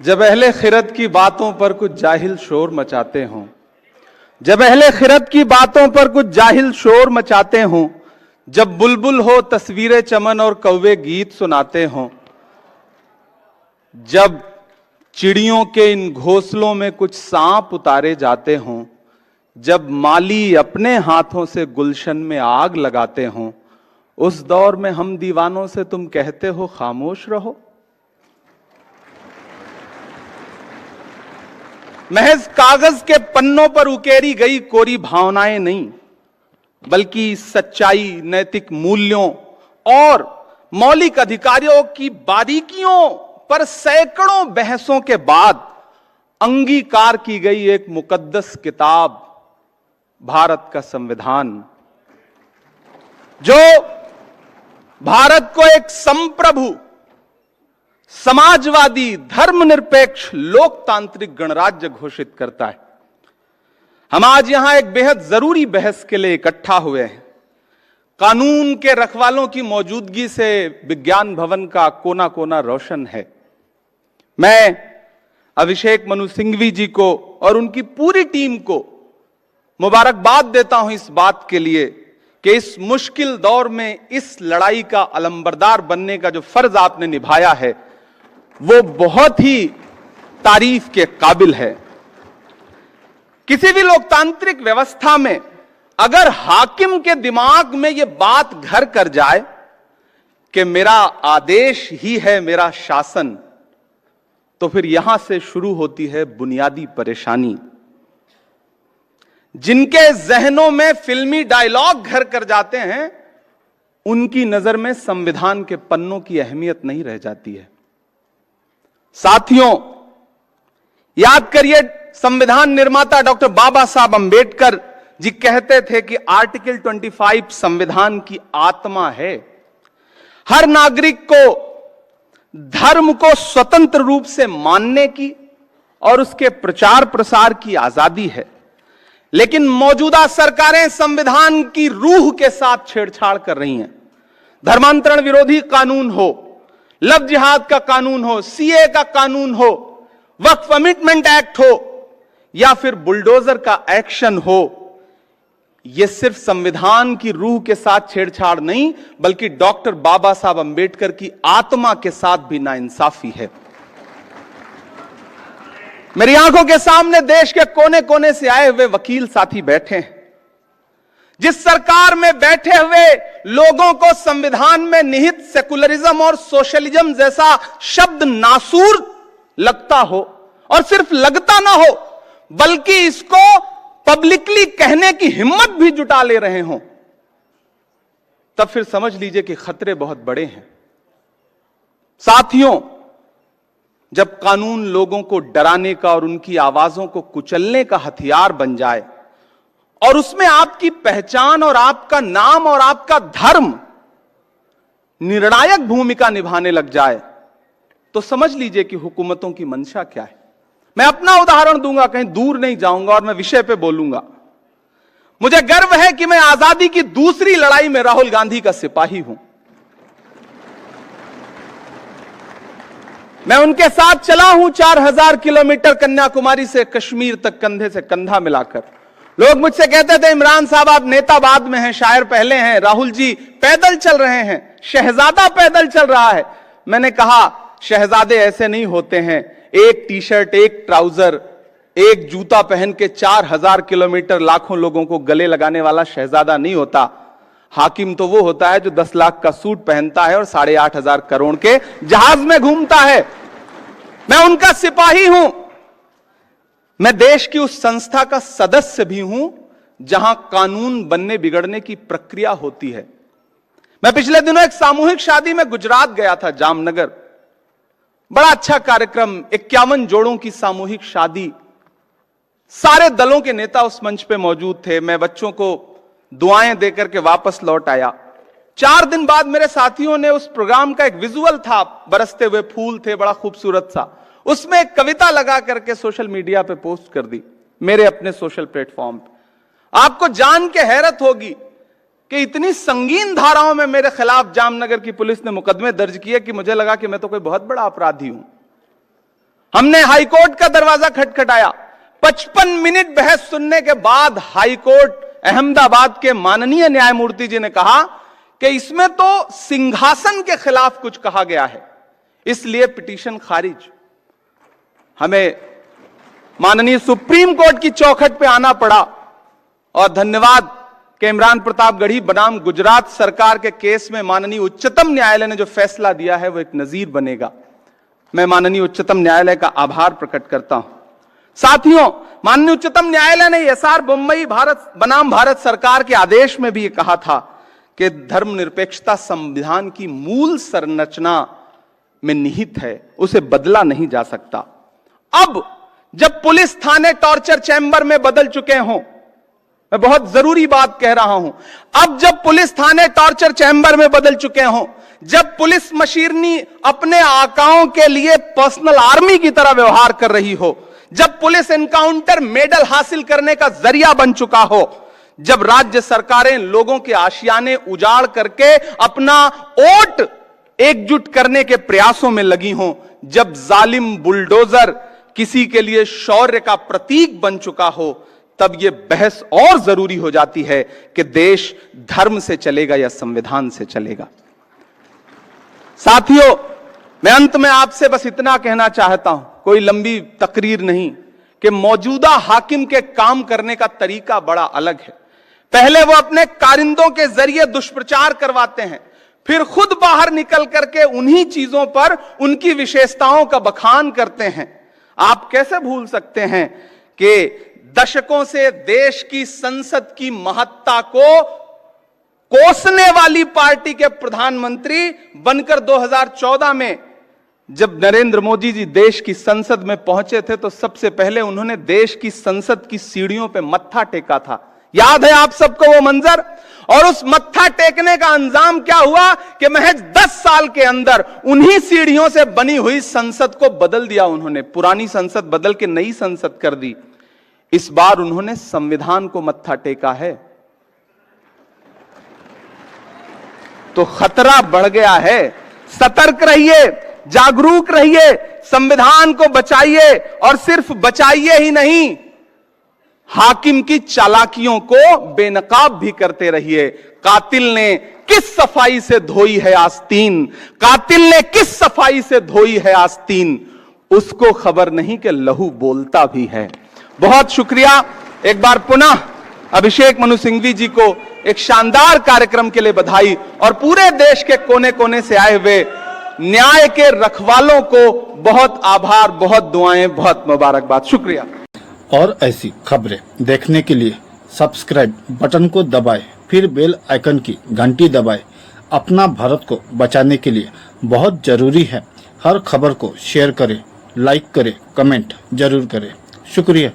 जब अहले खिरत की बातों पर कुछ जाहिल शोर मचाते हों, जब अहले खिरत की बातों पर कुछ जाहिल शोर मचाते हों, जब बुलबुल हो तस्वीरें चमन और कौवे गीत सुनाते हों, जब चिड़ियों के इन घोंसलों में कुछ सांप उतारे जाते हों, जब माली अपने हाथों से गुलशन में आग लगाते हों, उस दौर में हम दीवानों से तुम कहते हो खामोश रहो। महज कागज के पन्नों पर उकेरी गई कोरी भावनाएं नहीं, बल्कि सच्चाई, नैतिक मूल्यों और मौलिक अधिकारों की बारीकियों पर सैकड़ों बहसों के बाद अंगीकार की गई एक मुकद्दस किताब, भारत का संविधान, जो भारत को एक संप्रभु, समाजवादी, धर्मनिरपेक्ष, लोकतांत्रिक गणराज्य घोषित करता है। हम आज यहां एक बेहद जरूरी बहस के लिए इकट्ठा हुए हैं। कानून के रखवालों की मौजूदगी से विज्ञान भवन का कोना कोना रोशन है। मैं अभिषेक मनु सिंघवी जी को और उनकी पूरी टीम को मुबारकबाद देता हूं इस बात के लिए कि इस मुश्किल दौर में इस लड़ाई का अलंबरदार बनने का जो फर्ज आपने निभाया है वो बहुत ही तारीफ के काबिल है। किसी भी लोकतांत्रिक व्यवस्था में अगर हाकिम के दिमाग में यह बात घर कर जाए कि मेरा आदेश ही है मेरा शासन, तो फिर यहां से शुरू होती है बुनियादी परेशानी। जिनके जहनों में फिल्मी डायलॉग घर कर जाते हैं, उनकी नजर में संविधान के पन्नों की अहमियत नहीं रह जाती है। साथियों, याद करिए, संविधान निर्माता डॉक्टर बाबा साहब अंबेडकर जी कहते थे कि आर्टिकल 25 संविधान की आत्मा है। हर नागरिक को धर्म को स्वतंत्र रूप से मानने की और उसके प्रचार प्रसार की आजादी है, लेकिन मौजूदा सरकारें संविधान की रूह के साथ छेड़छाड़ कर रही हैं। धर्मांतरण विरोधी कानून हो, लव जिहाद का कानून हो, सीए का कानून हो, वक्फ अमेंडमेंट एक्ट हो या फिर बुलडोजर का एक्शन हो, यह सिर्फ संविधान की रूह के साथ छेड़छाड़ नहीं, बल्कि डॉक्टर बाबा साहब अंबेडकर की आत्मा के साथ भी नाइंसाफी है। मेरी आंखों के सामने देश के कोने कोने से आए हुए वकील साथी बैठे हैं। जिस सरकार में बैठे हुए लोगों को संविधान में निहित सेकुलरिज्म और सोशलिज्म जैसा शब्द नासूर लगता हो, और सिर्फ लगता ना हो बल्कि इसको पब्लिकली कहने की हिम्मत भी जुटा ले रहे हों, तब फिर समझ लीजिए कि खतरे बहुत बड़े हैं। साथियों, जब कानून लोगों को डराने का और उनकी आवाजों को कुचलने का हथियार बन जाए और उसमें आपकी पहचान और आपका नाम और आपका धर्म निर्णायक भूमिका निभाने लग जाए, तो समझ लीजिए कि हुकूमतों की मंशा क्या है। मैं अपना उदाहरण दूंगा, कहीं दूर नहीं जाऊंगा और मैं विषय पे बोलूंगा। मुझे गर्व है कि मैं आजादी की दूसरी लड़ाई में राहुल गांधी का सिपाही हूं। मैं उनके साथ चला हूं 4000 किलोमीटर कन्याकुमारी से कश्मीर तक कंधे से कंधा मिलाकर। लोग मुझसे कहते थे, इमरान साहब आप नेता बाद में हैं, शायर पहले हैं, राहुल जी पैदल चल रहे हैं, शहजादा पैदल चल रहा है। मैंने कहा, शहजादे ऐसे नहीं होते हैं। एक टी शर्ट, एक ट्राउजर, एक जूता पहन के 4000 किलोमीटर लाखों लोगों को गले लगाने वाला शहजादा नहीं होता। हाकिम तो वो होता है जो 10 लाख का सूट पहनता है और 8.5 करोड़ के जहाज में घूमता है। मैं उनका सिपाही हूं। मैं देश की उस संस्था का सदस्य भी हूं जहां कानून बनने बिगड़ने की प्रक्रिया होती है। मैं पिछले दिनों एक सामूहिक शादी में गुजरात गया था, जामनगर। बड़ा अच्छा कार्यक्रम, 51 जोड़ों की सामूहिक शादी। सारे दलों के नेता उस मंच पे मौजूद थे। मैं बच्चों को दुआएं देकर के वापस लौट आया। 4 दिन बाद मेरे साथियों ने उस प्रोग्राम का एक विजुअल था, बरसते हुए फूल थे, बड़ा खूबसूरत सा। उसमें एक कविता लगा करके सोशल मीडिया पे पोस्ट कर दी, मेरे अपने सोशल प्लेटफॉर्म पे। आपको जान के हैरत होगी कि इतनी संगीन धाराओं में मेरे खिलाफ जामनगर की पुलिस ने मुकदमे दर्ज किए कि मुझे लगा कि मैं तो कोई बहुत बड़ा अपराधी हूं। हमने हाईकोर्ट का दरवाजा खटखटाया। 55 मिनट बहस सुनने के बाद हाईकोर्ट अहमदाबाद के माननीय न्यायमूर्ति जी ने कहा कि इसमें तो सिंहासन के खिलाफ कुछ कहा गया है, इसलिए पिटीशन खारिज। हमें माननीय सुप्रीम कोर्ट की चौखट पे आना पड़ा और धन्यवाद कि इमरान प्रताप गढ़ी बनाम गुजरात सरकार के केस में माननीय उच्चतम न्यायालय ने जो फैसला दिया है वो एक नजीर बनेगा। मैं माननीय उच्चतम न्यायालय का आभार प्रकट करता हूं। साथियों, माननीय उच्चतम न्यायालय ने एसआर बोम्मई भारत बनाम भारत सरकार के आदेश में भी ये कहा था कि धर्मनिरपेक्षता संविधान की मूल संरचना में निहित है, उसे बदला नहीं जा सकता। अब जब पुलिस थाने टॉर्चर चैंबर में बदल चुके हों, मैं बहुत जरूरी बात कह रहा हूं, अब जब पुलिस थाने टॉर्चर चैंबर में बदल चुके हों, जब पुलिस मशीनरी अपने आकाओं के लिए पर्सनल आर्मी की तरह व्यवहार कर रही हो, जब पुलिस एनकाउंटर मेडल हासिल करने का जरिया बन चुका हो, जब राज्य सरकारें लोगों के आशियाने उजाड़ करके अपना वोट एकजुट करने के प्रयासों में लगी हों, जब जालिम बुलडोजर किसी के लिए शौर्य का प्रतीक बन चुका हो, तब यह बहस और जरूरी हो जाती है कि देश धर्म से चलेगा या संविधान से चलेगा। साथियों, मैं अंत में आपसे बस इतना कहना चाहता हूं, कोई लंबी तकरीर नहीं, कि मौजूदा हाकिम के काम करने का तरीका बड़ा अलग है। पहले वो अपने कारिंदों के जरिए दुष्प्रचार करवाते हैं, फिर खुद बाहर निकल करके उन्हीं चीजों पर उनकी विशेषताओं का बखान करते हैं। आप कैसे भूल सकते हैं कि दशकों से देश की संसद की महत्ता को कोसने वाली पार्टी के प्रधानमंत्री बनकर 2014 में जब नरेंद्र मोदी जी देश की संसद में पहुंचे थे, तो सबसे पहले उन्होंने देश की संसद की सीढ़ियों पे मत्था टेका था। याद है आप सबको वो मंजर? और उस मत्था टेकने का अंजाम क्या हुआ कि महज 10 साल के अंदर उन्हीं सीढ़ियों से बनी हुई संसद को बदल दिया उन्होंने। पुरानी संसद बदल के नई संसद कर दी। इस बार उन्होंने संविधान को मत्था टेका है, तो खतरा बढ़ गया है। सतर्क रहिए, जागरूक रहिए, संविधान को बचाइए, और सिर्फ बचाइए ही नहीं, हाकिम की चालाकियों को बेनकाब भी करते रहिए। कातिल ने किस सफाई से धोई है आस्तीन, कातिल ने किस सफाई से धोई है आस्तीन, उसको खबर नहीं कि लहू बोलता भी है। बहुत शुक्रिया। एक बार पुनः अभिषेक मनु सिंघवी जी को एक शानदार कार्यक्रम के लिए बधाई, और पूरे देश के कोने कोने से आए हुए न्याय के रखवालों को बहुत आभार, बहुत दुआएं, बहुत मुबारकबाद। शुक्रिया। और ऐसी खबरें देखने के लिए सब्सक्राइब बटन को दबाएं, फिर बेल आइकन की घंटी दबाएं। अपना भारत को बचाने के लिए बहुत जरूरी है। हर खबर को शेयर करें, लाइक करें, कमेंट जरूर करें। शुक्रिया।